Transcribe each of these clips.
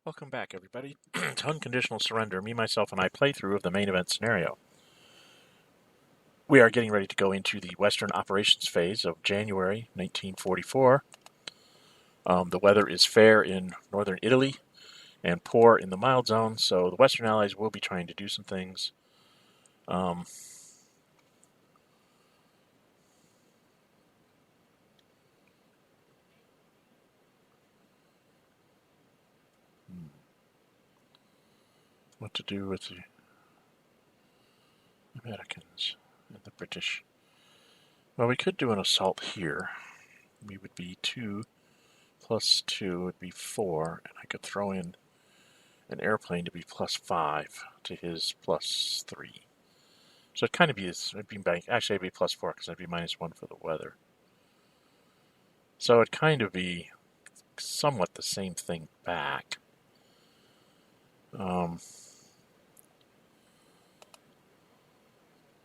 Welcome back, everybody, to Unconditional Surrender, me, myself, and I playthrough of the main event scenario. We are getting ready to go into the Western Operations phase of January 1944. The weather is fair in northern Italy and poor in the mild zone, so the Western Allies will be trying to do some things. What to do with the Americans and the British? Well, we could do an assault here. We would be 2 plus 2 would be 4, and I could throw in an airplane to be plus 5 to his plus 3. So it'd kind of be this. Actually, it'd be plus 4 because it'd be minus 1 for the weather. So it'd kind of be somewhat the same thing back.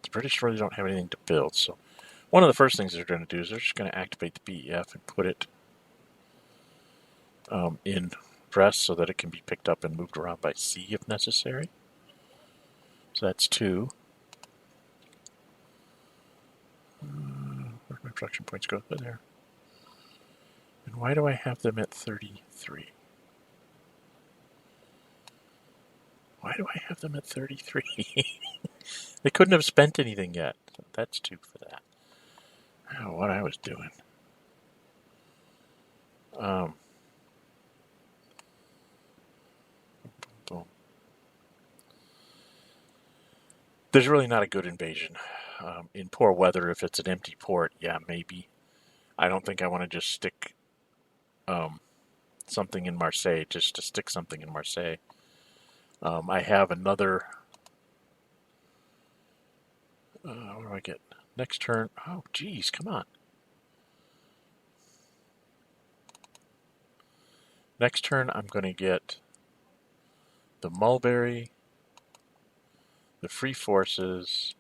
The British really don't have anything to build, so one of the first things they're going to do is they're just going to activate the BEF and put it in Brest so that it can be picked up and moved around by sea if necessary. So that's 2. Where my production points go? There. And why do I have them at 33? Why do I have them at 33? They couldn't have spent anything yet. So that's 2 for that. I don't know what I was doing. Boom. There's really not a good invasion. In poor weather, if it's an empty port, yeah, maybe. I don't think I want to just stick something in Marseille just to stick something in Marseille. I have another. What do I get? Next turn. Oh, geez, come on. Next turn, I'm going to get the Mulberry, the Free Forces,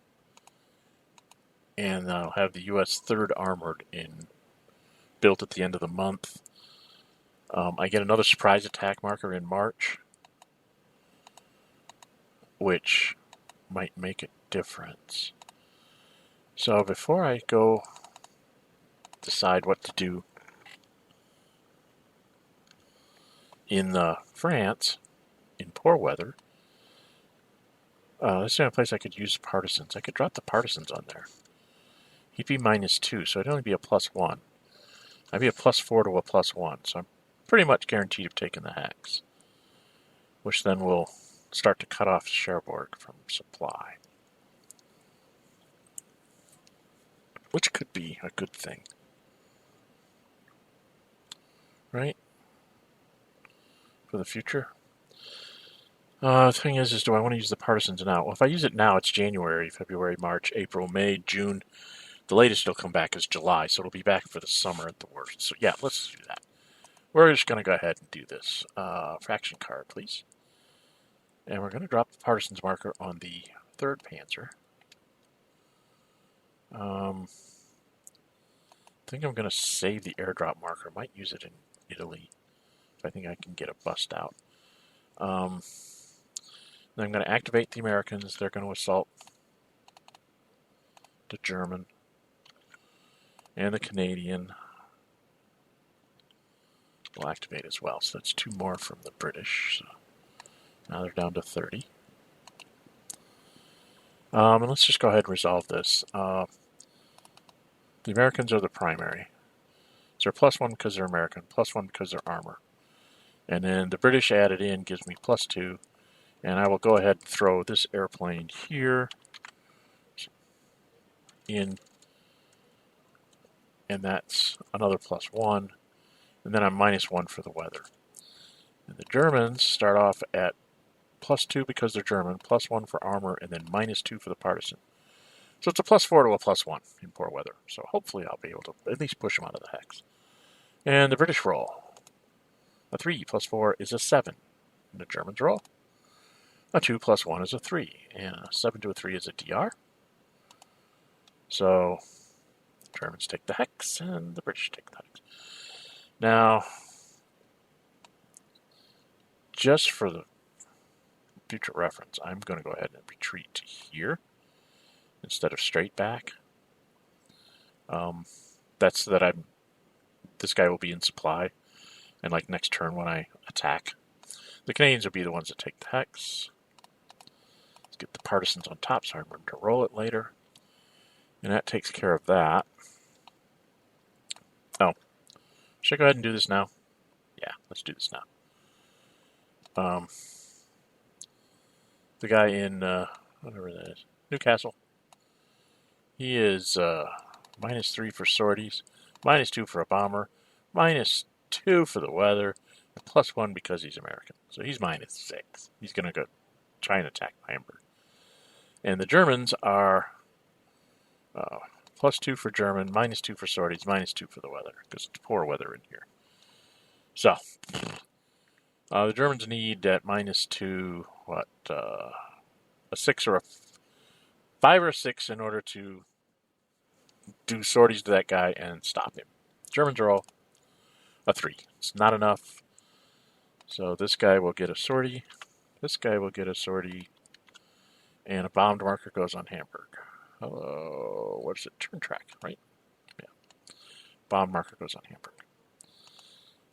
and I'll have the U.S. 3rd Armored built at the end of the month. I get another surprise attack marker in March, which might make a difference. So before I go decide what to do in France, in poor weather, this is the only place I could use partisans. I could drop the partisans on there. He'd be minus 2, so it'd only be a plus 1. I'd be a plus 4 to a plus 1, so I'm pretty much guaranteed of taking the hex, which then will start to cut off Cherbourg from supply, which could be a good thing, right, for the future. The thing is do I want to use the partisans now? Well, if I use it now, it's January, February, March, April, May, June. The latest it'll come back is July, so it'll be back for the summer at the worst. So yeah, let's do that. We're just going to go ahead and do this. Fraction card, please. And we're going to drop the partisans marker on the 3rd Panzer. I think I'm going to save the airdrop marker. I might use it in Italy if I think I can get a bust out. Then I'm going to activate the Americans. They're going to assault the German and the Canadian. Will activate as well. So that's 2 more from the British. So now they're down to 30. And let's just go ahead and resolve this. The Americans are the primary. So they're plus 1 because they're American, plus 1 because they're armor. And then the British added in gives me plus 2. And I will go ahead and throw this airplane here in. And that's another plus 1. And then I'm minus 1 for the weather. And the Germans start off at plus 2 because they're German, plus 1 for armor, and then minus 2 for the partisan. So it's a plus 4 to a plus 1 in poor weather. So hopefully I'll be able to at least push them out of the hex. And the British roll. A 3 plus 4 is a 7. And the Germans roll. A 2 plus 1 is a 3. And a 7 to a 3 is a DR. So the Germans take the hex, and the British take the hex. Now, just for the future reference, I'm going to go ahead and retreat to here instead of straight back. That's so that this guy will be in supply, and like next turn when I attack, the Canadians will be the ones that take the hex. Let's get the partisans on top so I remember to roll it later. And that takes care of that. Oh, should I go ahead and do this now? Yeah, let's do this now. The guy in, whatever that is, Newcastle, he is -3 for sorties, -2 for a bomber, -2 for the weather, and +1 because he's American. So he's -6. He's going to go try and attack Hamburg. And the Germans are +2 for German, -2 for sorties, -2 for the weather, because it's poor weather in here. So, the Germans need at -2, a 6 or a 5 or a 6 in order to do sorties to that guy and stop him. Germans are all a 3. It's not enough. So this guy will get a sortie. This guy will get a sortie. And a bombed marker goes on Hamburg. Oh, what is it? Turn track, right? Yeah. Bomb marker goes on Hamburg.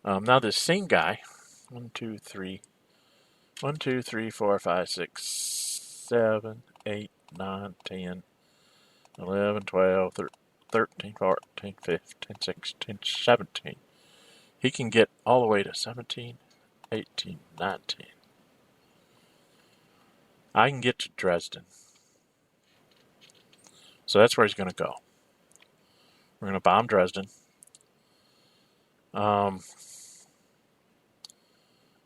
Now this same guy, 1, 2, 3, 1, 2, 3, 4, 5, 6, 7, 8, 9, 10, 11, 12, 13, 14, 15, 16, 17. He can get all the way to 17, 18, 19. I can get to Dresden. So that's where he's going to go. We're going to bomb Dresden.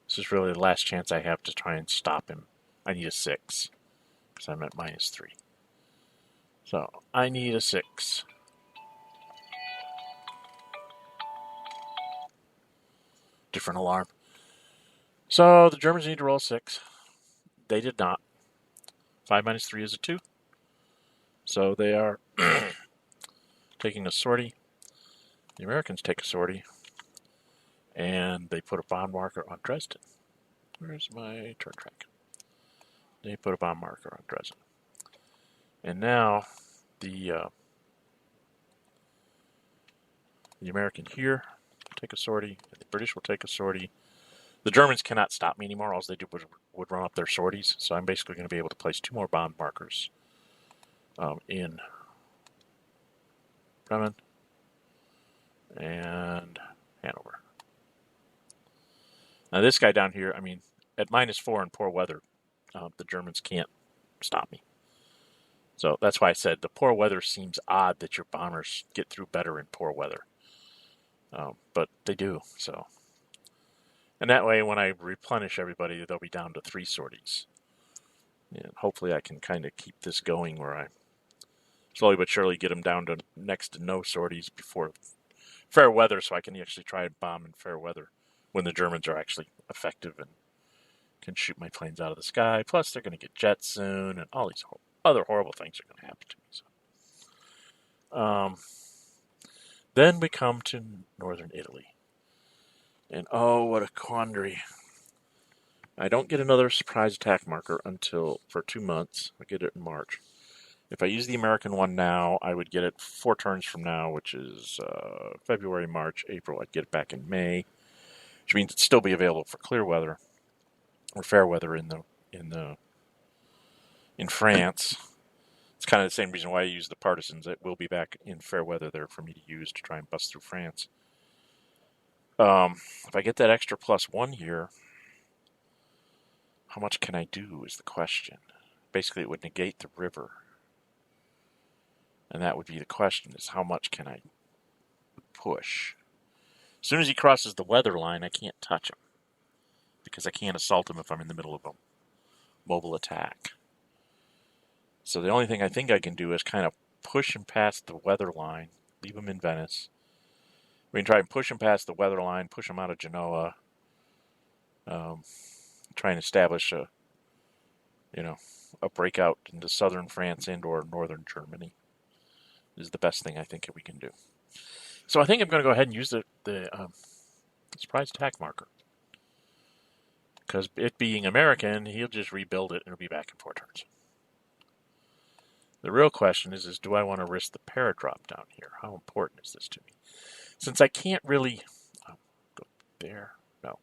This is really the last chance I have to try and stop him. I need a 6, because I'm at -3. So I need a 6. Different alarm. So the Germans need to roll 6. They did not. 5 - 3 is a 2. So they are taking a sortie. The Americans take a sortie. And they put a bomb marker on Dresden. Where's my turn track? They put a bomb marker on Dresden. And now the American here take a sortie. And the British will take a sortie. The Germans cannot stop me anymore. All they did would run up their sorties. So I'm basically going to be able to place 2 more bomb markers in Bremen and Hanover. Now this guy down here, I mean, at -4 in poor weather, the Germans can't stop me. So that's why I said the poor weather seems odd that your bombers get through better in poor weather. But they do, so. And that way, when I replenish everybody, they'll be down to 3 sorties. And hopefully I can kind of keep this going where I slowly but surely get them down to next to no sorties before fair weather, so I can actually try and bomb in fair weather when the Germans are actually effective and can shoot my planes out of the sky. Plus, they're going to get jets soon, and all these other horrible things are going to happen to me. So. Then we come to northern Italy. And oh, what a quandary. I don't get another surprise attack marker for 2 months. I get it in March. If I use the American one now, I would get it 4 turns from now, which is February, March, April. I'd get it back in May, which means it'd still be available for clear weather or fair weather in France. It's kind of the same reason why I use the partisans. It will be back in fair weather there for me to use to try and bust through France. If I get that extra +1 here, how much can I do is the question. Basically, it would negate the river. And that would be the question, is how much can I push? As soon as he crosses the weather line, I can't touch him. Because I can't assault him if I'm in the middle of a mobile attack. So the only thing I think I can do is kind of push him past the weather line, leave him in Venice. We can try and push him past the weather line, push him out of Genoa, try and establish a breakout into southern France and or northern Germany is the best thing I think we can do. So I think I'm going to go ahead and use the surprise attack marker. Because it being American, he'll just rebuild it and it'll be back in 4 turns. The real question is do I want to risk the paradrop down here? How important is this to me? Since I can't really go there, no.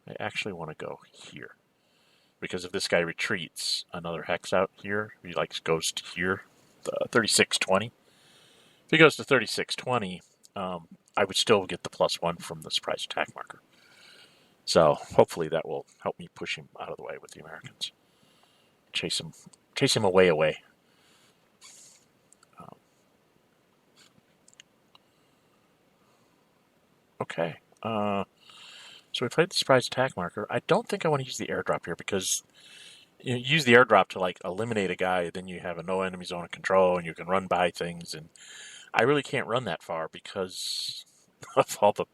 I actually want to go here. Because if this guy retreats another hex out here, he goes to here, 3620. If he goes to 3620, I would still get the +1 from the surprise attack marker. So hopefully that will help me push him out of the way with the Americans. Chase him away. Okay. So we played the surprise attack marker. I don't think I want to use the airdrop here because you use the airdrop to eliminate a guy, then you have a no enemy zone of control and you can run by things, and I really can't run that far because of all the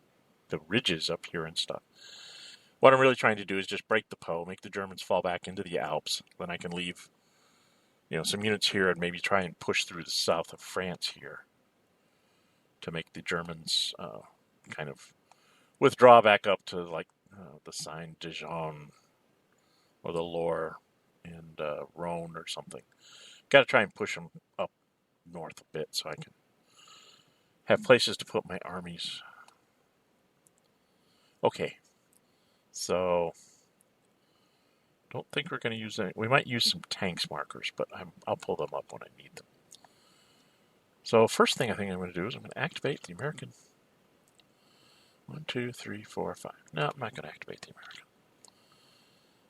ridges up here and stuff. What I'm really trying to do is just break the Po, make the Germans fall back into the Alps, then I can leave some units here and maybe try and push through the south of France here to make the Germans kind of withdraw back up to the Seine, Dijon, or the Loire and Rhone or something. Got to try and push them up north a bit so I can have places to put my armies. Okay, so don't think we're going to use any. We might use some tanks markers, but I'll pull them up when I need them. So first thing I think I'm going to do is I'm going to activate the American. 1, 2, 3, 4, 5. No, I'm not going to activate the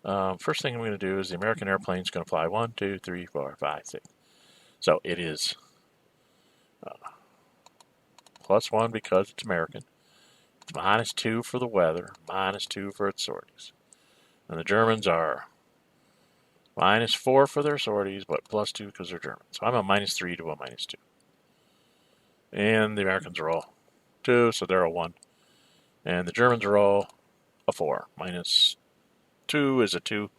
American. First thing I'm going to do is the American airplane is going to fly 1, 2, 3, 4, 5, 6. So it is +1 because it's American. It's -2 for the weather, -2 for its sorties. And the Germans are -4 for their sorties, but +2 because they're German. So I'm a -3 to a -2. And the Americans are all 2, so they're a 1. And the Germans are all a 4. -2 is a 2.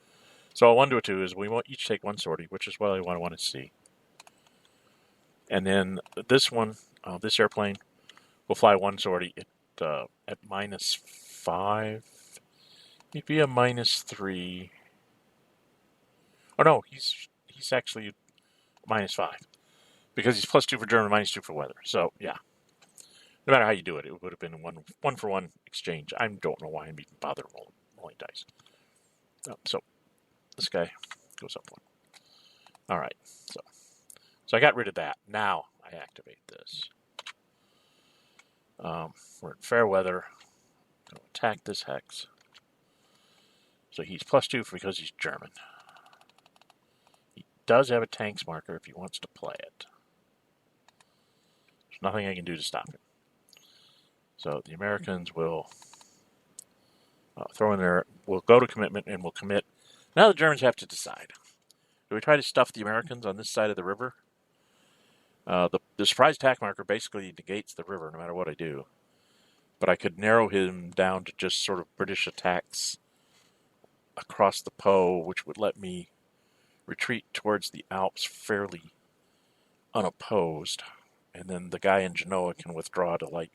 So a 1 to a 2 is we won't each take 1 sortie, which is what I want to see. And then this one, this airplane, will fly 1 sortie at -5. Maybe a -3. Oh no, he's actually -5 because he's +2 for German, -2 for weather. So yeah. No matter how you do it, it would have been a one for one exchange. I don't know why I'm even bothered rolling dice. So this guy goes up 1. All right. So I got rid of that. Now I activate this. We're in fair weather. Going to attack this hex. So he's +2 because he's German. He does have a tanks marker if he wants to play it. There's nothing I can do to stop him. So the Americans will throw in their, we'll go to commitment and we'll commit. Now the Germans have to decide. Do we try to stuff the Americans on this side of the river? The surprise attack marker basically negates the river no matter what I do. But I could narrow him down to just sort of British attacks across the Po, which would let me retreat towards the Alps fairly unopposed. And then the guy in Genoa can withdraw to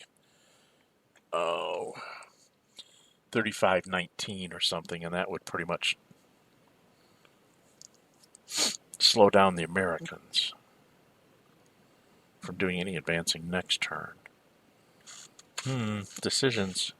35-19 or something, and that would pretty much slow down the Americans from doing any advancing next turn. Decisions.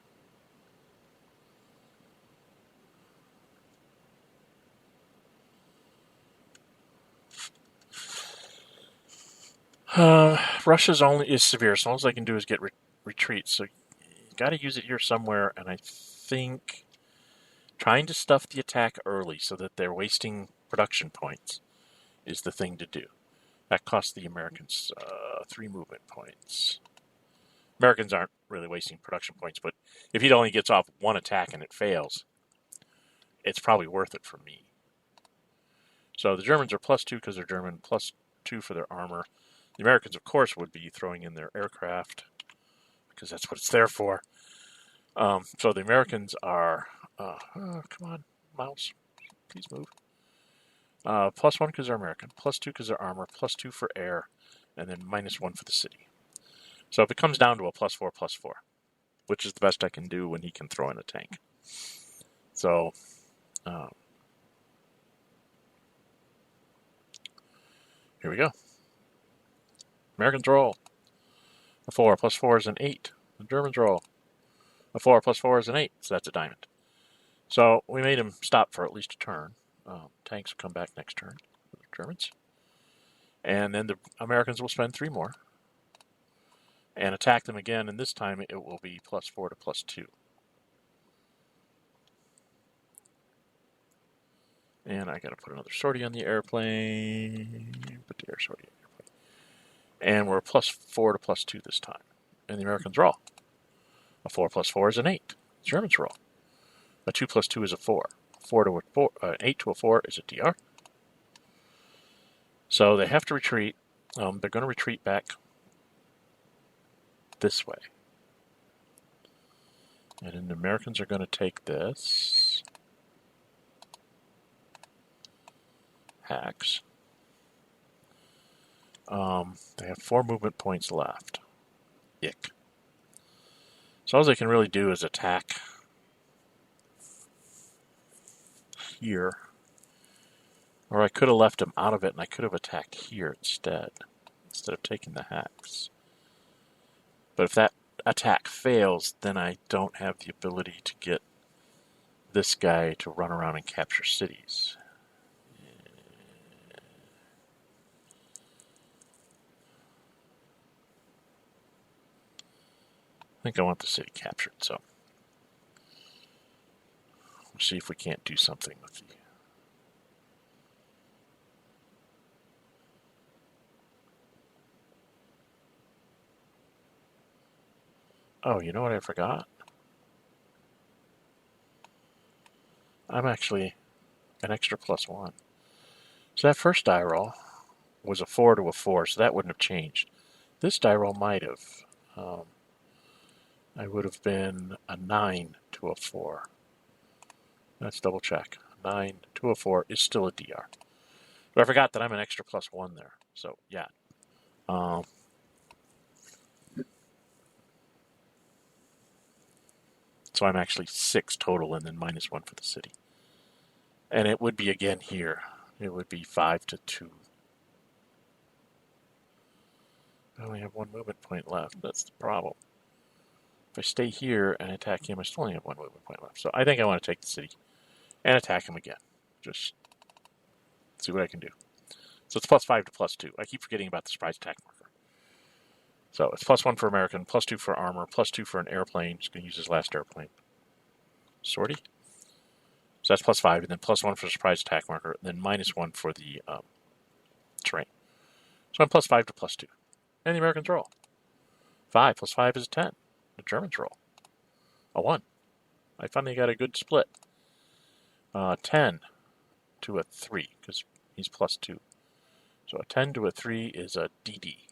Russia's only is severe, so all I can do is get retreat. So you got to use it here somewhere, and I think trying to stuff the attack early so that they're wasting production points is the thing to do. That costs the Americans 3 movement points. Americans aren't really wasting production points, but if he only gets off 1 attack and it fails, it's probably worth it for me. So the Germans are +2 because they're German, +2 for their armor. The Americans, of course, would be throwing in their aircraft because that's what it's there for. So the Americans are, come on, mouse, please move. +1 because they're American, +2 because they're armor, +2 for air, and then -1 for the city. So if it comes down to a +4, +4, which is the best I can do when he can throw in a tank. So here we go. Americans roll. A 4 plus 4 is an 8. The Germans roll. A 4 plus 4 is an 8, so that's a diamond. So we made him stop for at least a turn. Tanks will come back next turn for the Germans. And then the Americans will spend 3 more and attack them again, and this time it will be plus 4 to plus 2. And I got to put another sortie on the airplane. Put the air sortie on the airplane. And we're plus 4 to plus 2 this time. And the Americans roll. A 4 plus 4 is an 8. The Germans roll. A 2 plus 2 is a 4. 4 to a 4, 8 to a 4 is a DR. So they have to retreat. They're going to retreat back this way. And then the Americans are going to take this. Hacks. They have 4 movement points left. Ick. So all they can really do is attack here. Or I could have left them out of it and I could have attacked here instead of taking the hacks. But if that attack fails, then I don't have the ability to get this guy to run around and capture cities. I think I want the city captured, so we'll see if we can't do something with the... Oh, you know what I forgot? I'm actually an extra +1. So that first die roll was a 4 to a 4, so that wouldn't have changed. This die roll might have. I would have been a 9 to a 4. Let's double check. 9 to a 4 is still a DR. But I forgot that I'm an extra +1 there. So, yeah. So I'm actually 6 total and then -1 for the city. And it would be again here. It would be 5 to 2. I only have 1 movement point left. That's the problem. If I stay here and attack him, I still only have 1 movement point left. So I think I want to take the city and attack him again. Just see what I can do. So it's +5 to +2. I keep forgetting about the surprise attack marker. So it's +1 for American, +2 for armor, +2 for an airplane. Just going to use his last airplane. Sortie. So that's +5, and then +1 for the surprise attack marker, and then -1 for the terrain. So I'm +5 to +2. And the Americans roll. 5 plus 5 is a 10. The Germans roll. A 1. I finally got a good split. 10 to a 3, because he's +2. So a 10 to a 3 is a DD.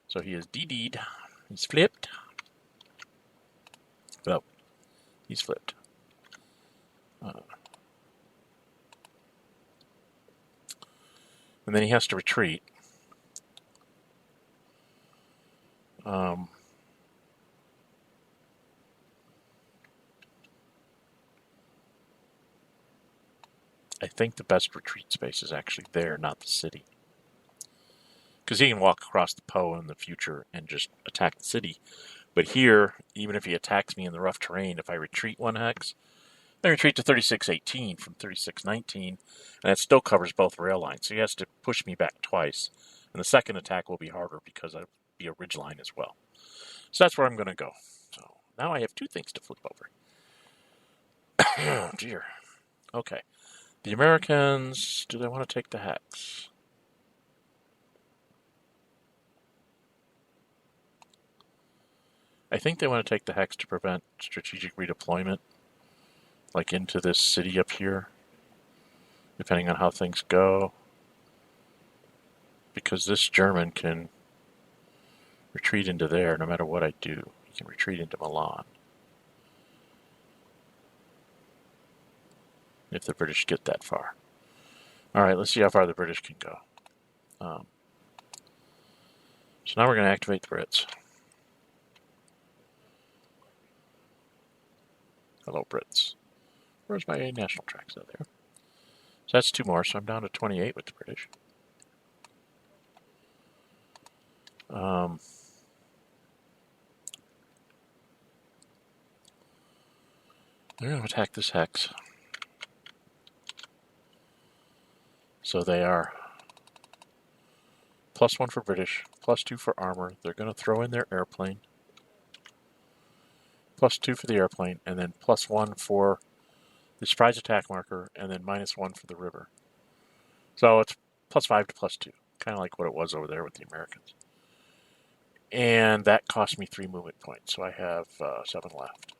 So he is DD'd. He's flipped. Oh, he's flipped. And then he has to retreat. I think the best retreat space is actually there, not the city. Because he can walk across the Po in the future and just attack the city. But here, even if he attacks me in the rough terrain, if I retreat 1 hex, I retreat to 3618 from 3619, and that still covers both rail lines. So he has to push me back twice. And the second attack will be harder because I'll be a ridge line as well. So that's where I'm going to go. So now I have 2 things to flip over. Oh, dear. Okay. The Americans, do they want to take the hex? I think they want to take the hex to prevent strategic redeployment, like into this city up here, depending on how things go. Because this German can retreat into there no matter what I do. He can retreat into Milan. If the British get that far. Alright, let's see how far the British can go. So now we're going to activate the Brits. Hello, Brits. Where's my national tracks out there? So that's 2 more, so I'm down to 28 with the British. They're going to attack this hex. So they are +1 for British, +2 for armor. They're going to throw in their airplane. +2 for the airplane, and then +1 for the surprise attack marker, and then -1 for the river. So it's +5 to +2, kind of like what it was over there with the Americans. And that cost me 3 movement points, so I have 7 left,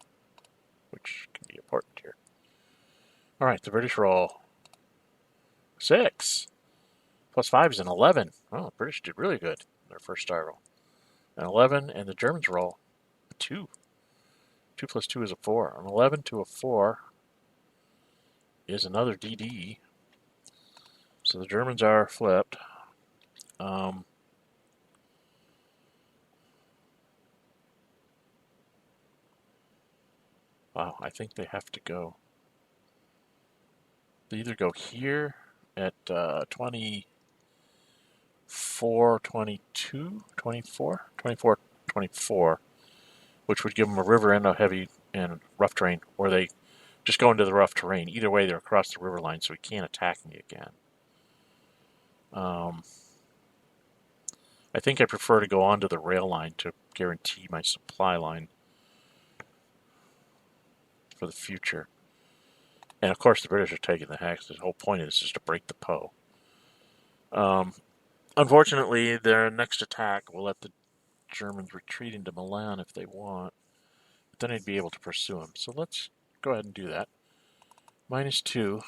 which can be important here. All right, the British roll 6. +5 is an 11. Oh, the British did really good in their first star roll. An 11, and the Germans roll 2. 2 + 2 is a 4. An 11 to a 4 is another DD. So the Germans are flipped. Wow, I think they have to go. They either go here at 24, 22, 24, 24, 24, which would give them a river and a heavy and rough terrain, or they just go into the rough terrain. Either way, they're across the river line, so he can't attack me again. I think I prefer to go onto the rail line to guarantee my supply line for the future. And of course, the British are taking the hex. The whole point of this is to break the Po. Unfortunately, their next attack will let the Germans retreat into Milan if they want. But then I'd be able to pursue them. So let's go ahead and do that. -2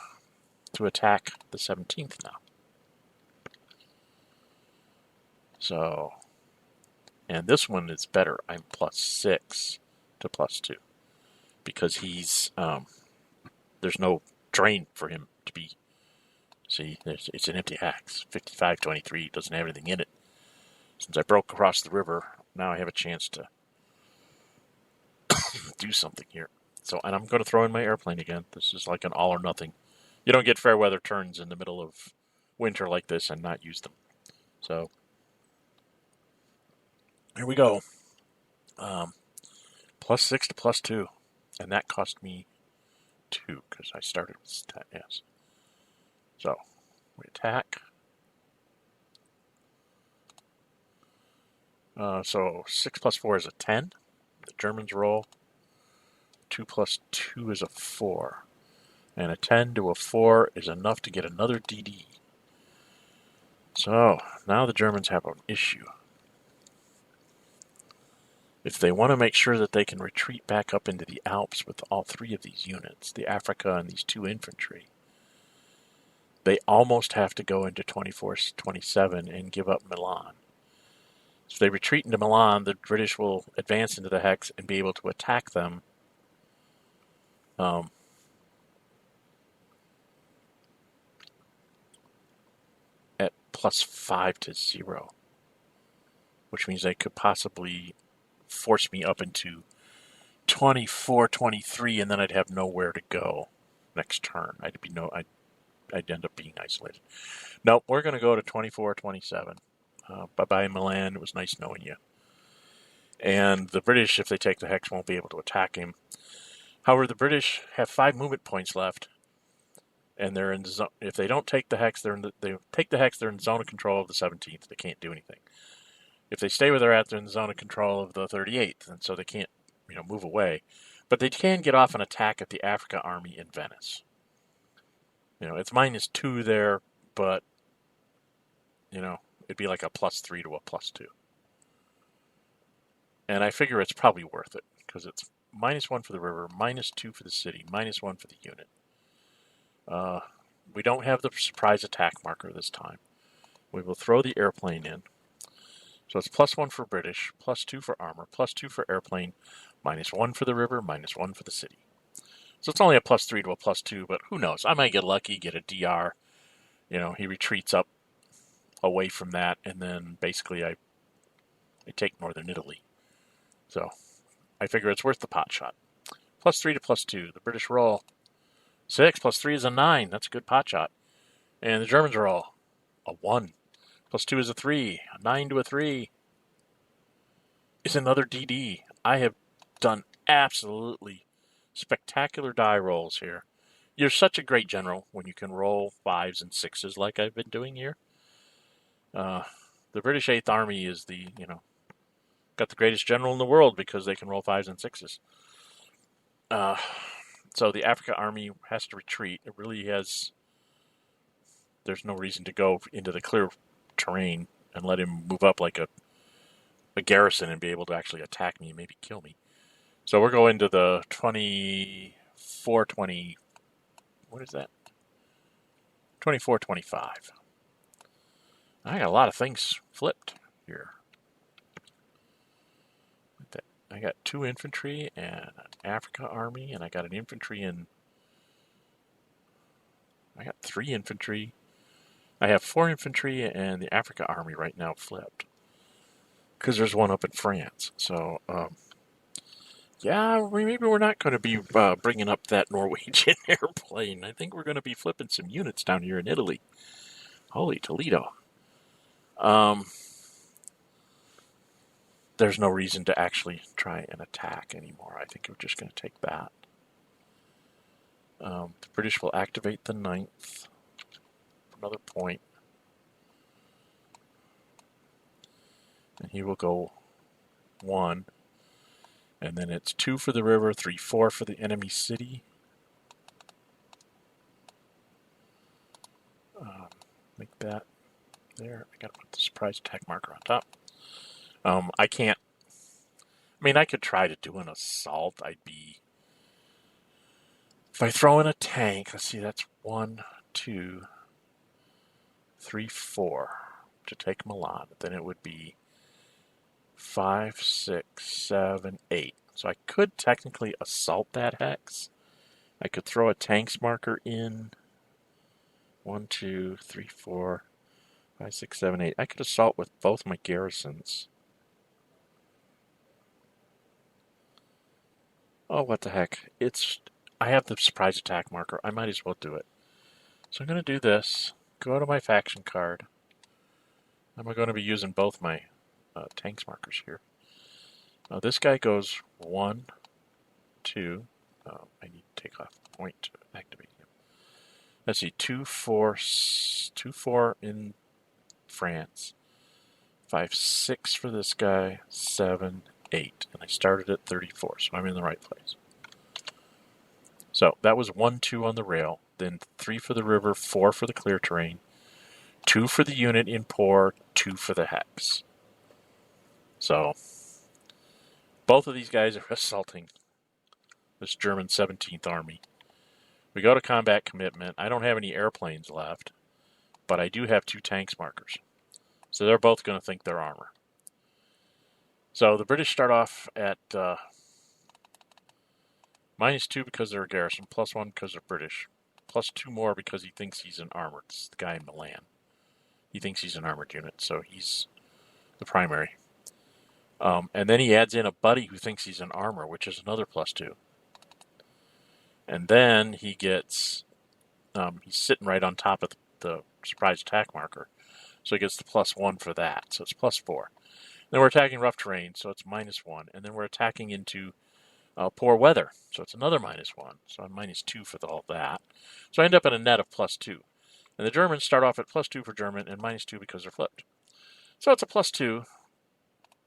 to attack the 17th now. So, and this one is better. I'm +6 to +2 because he's there's no drain for him to be. See, it's an empty hex. 55-23 doesn't have anything in it. Since I broke across the river, now I have a chance to do something here. So, and I'm going to throw in my airplane again. This is like an all or nothing. You don't get fair weather turns in the middle of winter like this and not use them. So, here we go. +6 to +2. And that cost me 2 because I started with 10, yes. So, we attack. So 6 + 4 is a 10. The Germans roll 2 + 2 is a 4. And a 10 to a 4 is enough to get another DD. So now the Germans have an issue. If they want to make sure that they can retreat back up into the Alps with all 3 of these units, the Africa and these 2 infantry, they almost have to go into 24-27 and give up Milan. If they retreat into Milan, the British will advance into the hex and be able to attack them at +5 to 0, which means they could possibly force me up into 24-23, and then I'd have nowhere to go next turn. I'd end up being isolated. Nope, we're going to go to 24-27. Bye-bye, Milan. It was nice knowing you. And the British, if they take the hex, won't be able to attack him. However, the British have 5 movement points left, and they're in. If they don't take the hex, they're in zone of control of the 17th. They can't do anything. If they stay where they're at, they're in the zone of control of the 38th, and so they can't, move away. But they can get off an attack at the Africa Army in Venice. It's -2 there, but it'd be like a +3 to a +2. And I figure it's probably worth it because it's -1 for the river, -2 for the city, -1 for the unit. We don't have the surprise attack marker this time. We will throw the airplane in. So it's +1 for British, +2 for armor, +2 for airplane, -1 for the river, -1 for the city. So it's only a +3 to a +2, but who knows? I might get lucky, get a DR. He retreats up away from that, and then basically I take northern Italy. So I figure it's worth the pot shot. +3 to +2. The British roll 6 +3 is a 9. That's a good pot shot. And the Germans roll a 1. +2 is a 3. A 9 to a 3 is another DD. I have done absolutely spectacular die rolls here. You're such a great general when you can roll 5s and 6s like I've been doing here. The British 8th Army is got the greatest general in the world because they can roll 5s and 6s. So the Africa Army has to retreat. It really has. There's no reason to go into the clear terrain and let him move up like a garrison and be able to actually attack me and maybe kill me. So we're going to the 24-20. What is that? 24-25. I got a lot of things flipped here. I got 2 infantry and an Africa Army, and I got an infantry in. I got 3 infantry. I have 4 infantry and the Africa Army right now flipped. Because there's one up in France. So, yeah, maybe we're not going to be bringing up that Norwegian airplane. I think we're going to be flipping some units down here in Italy. Holy Toledo. There's no reason to actually try and attack anymore. I think we're just going to take that. The British will activate the 9th. Another point. And he will go 1. And then it's 2 for the river, 3, 4 for the enemy city. Make that there. I gotta put the surprise attack marker on top. I can't. I mean, I could try to do an assault. I'd be. If I throw in a tank, let's see, that's 1, 2, 3, 4 to take Milan. Then it would be 5, 6, 7, 8. So I could technically assault that hex. I could throw a tanks marker in. 1, 2, 3, 4, 5, 6, 7, 8. I could assault with both my garrisons. Oh, what the heck. I have the surprise attack marker. I might as well do it. So I'm going to do this. Go to my faction card. I'm going to be using both my tanks markers here. This guy goes 1, 2. I need to take off a point to activate him. Let's see, 2, 4 in France. 5, 6 for this guy. 7, 8. And I started at 34, so I'm in the right place. So that was 1, 2 on the rail. Then 3 for the river, 4 for the clear terrain. 2 for the unit in Pour, 2 for the hex. So both of these guys are assaulting this German 17th Army. We go to combat commitment. I don't have any airplanes left, but I do have 2 tanks markers. So they're both going to think they're armor. So the British start off at -2 because they're a garrison, +1 because they're British, +2 more because he thinks he's an armored. It's the guy in Milan. He thinks he's an armored unit, so he's the primary. And then he adds in a buddy who thinks he's an armor, which is another +2. And then he gets, he's sitting right on top of the surprise attack marker. So he gets the +1 for that. So it's +4. Then we're attacking rough terrain, so it's -1. And then we're attacking into poor weather, so it's another -1. So I'm -2 for all that. So I end up at a net of +2. And the Germans start off at +2 for German and -2 because they're flipped. So it's a +2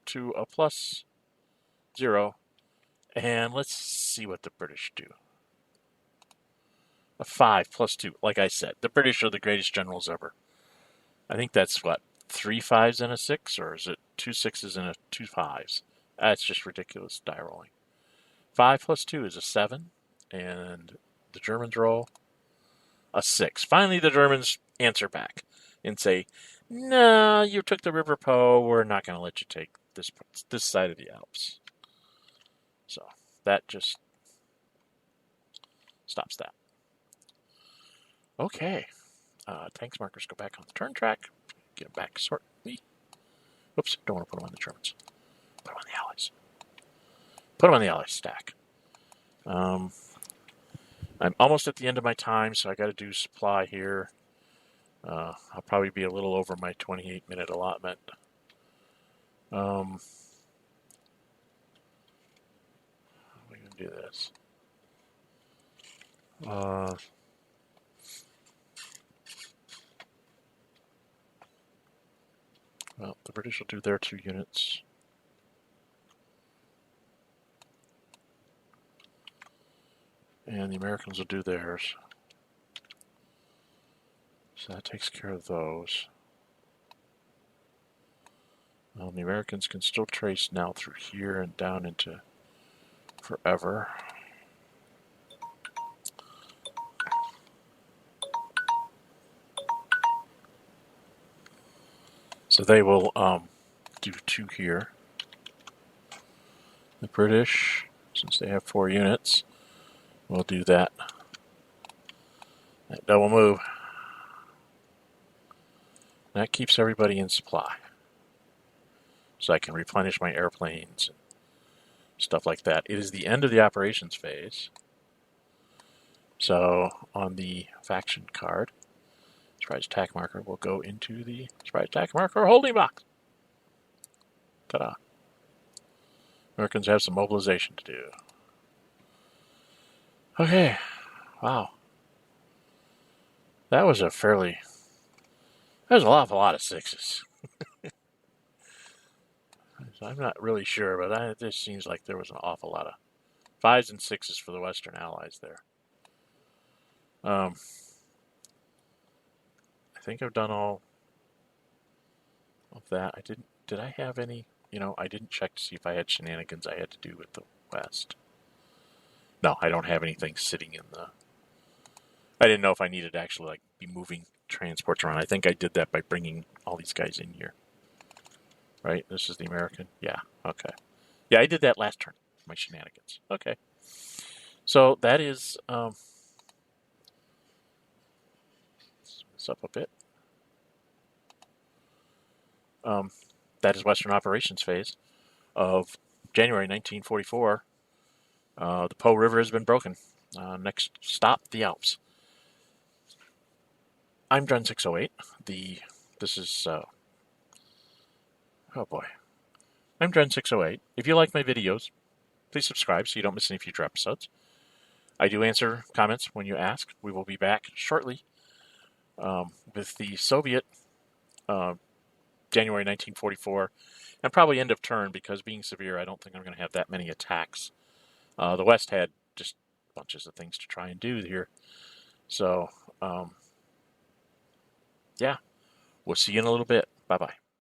to a +0. And let's see what the British do. A 5 +2. Like I said, the British are the greatest generals ever. I think that's what, 3 5s and a 6? Or is it 2 6s and 2 5s? That's just ridiculous die rolling. 5 +2 is a 7. And the Germans roll a 6. Finally, the Germans answer back and say, "No, you took the River Po. We're not going to let you take this side of the Alps." So that just stops that. Okay. Tanks markers go back on the turn track. Get them back shortly. Oops, don't want to put them on the Germans. Put them on the Allies. Put them on the Allies stack. I'm almost at the end of my time, so I got to do supply here. I'll probably be a little over my 28-minute allotment. How are we going to do this? Well, the British will do their 2 units. And the Americans will do theirs. So that takes care of those. The Americans can still trace now through here and down into forever. So they will do 2 here. The British, since they have 4 units, will do that double move. That keeps everybody in supply. So I can replenish my airplanes and stuff like that. It is the end of the operations phase. So on the faction card, surprise attack marker will go into the surprise attack marker holding box. Ta-da. Americans have some mobilization to do. Okay. Wow. That was an awful lot of 6s. I'm not really sure, but it just seems like there was an awful lot of 5s and 6s for the Western Allies there. I think I've done all of that. Did I have any? I didn't check to see if I had shenanigans I had to do with the West. No, I don't have anything sitting in the... I didn't know if I needed to actually be moving transports around. I think I did that by bringing all these guys in here. Right? This is the American? Yeah, okay. Yeah, I did that last turn. My shenanigans. Okay. So that is... this up a bit. That is Western Operations Phase of January 1944. The Po River has been broken. Next stop, the Alps. I'm Dren 608. This is oh boy. I'm Dren 608. If you like my videos, please subscribe so you don't miss any future episodes. I do answer comments when you ask. We will be back shortly with the Soviet January 1944, and probably end of turn, because being severe, I don't think I'm going to have that many attacks. The West had just bunches of things to try and do here. So, yeah, we'll see you in a little bit. Bye-bye.